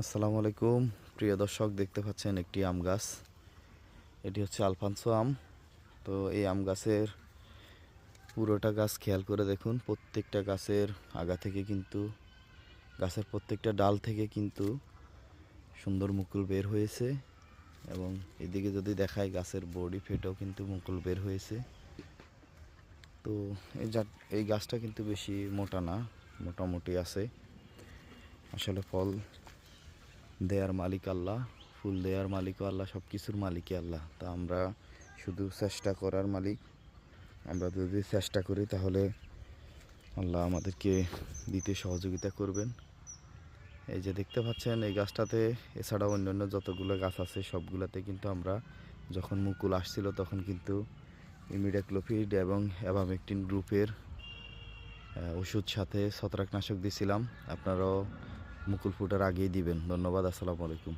আসসালামু আলাইকুম প্রিয় দর্শক, দেখতে পাচ্ছেন একটি আম গাছ। এটি হচ্ছে আলফানসো আম। তো এই আম গাছের পুরোটা গাছ খেয়াল করে দেখুন, প্রত্যেকটা গাছের আগা থেকে কিন্তু গাছের প্রত্যেকটা ডাল থেকে কিন্তু সুন্দর মুকুল বের হয়েছে। এবং এদিকে যদি দেখায়, গাছের বডি ফেটেও কিন্তু মুকুল বের হয়েছে। তো এই গাছটা কিন্তু বেশি মোটা না, মোটামুটি আছে। আসলে ফল দেয়ার মালিক আল্লাহ, ফুল দেয়ার মালিকও আল্লাহ, সব কিছুর মালিকই আল্লাহ। তা আমরা শুধু চেষ্টা করার মালিক। আমরা যদি চেষ্টা করি তাহলে আল্লাহ আমাদেরকে দিতে সহযোগিতা করবেন। এই যে দেখতে পাচ্ছেন এই গাছটাতে, এছাড়াও অন্যান্য যতগুলো গাছ আছে সবগুলোতে কিন্তু আমরা যখন মুকুল আসছিল তখন কিন্তু ইমিডাক্লোপিড এবং অ্যাবামেকটিন গ্রুপের ওষুধ সাথে ছত্রাকনাশক দিয়েছিলাম। আপনারাও মুকুল ফুটার আগেই দিবেন। ধন্যবাদ। আসসালামু আলাইকুম।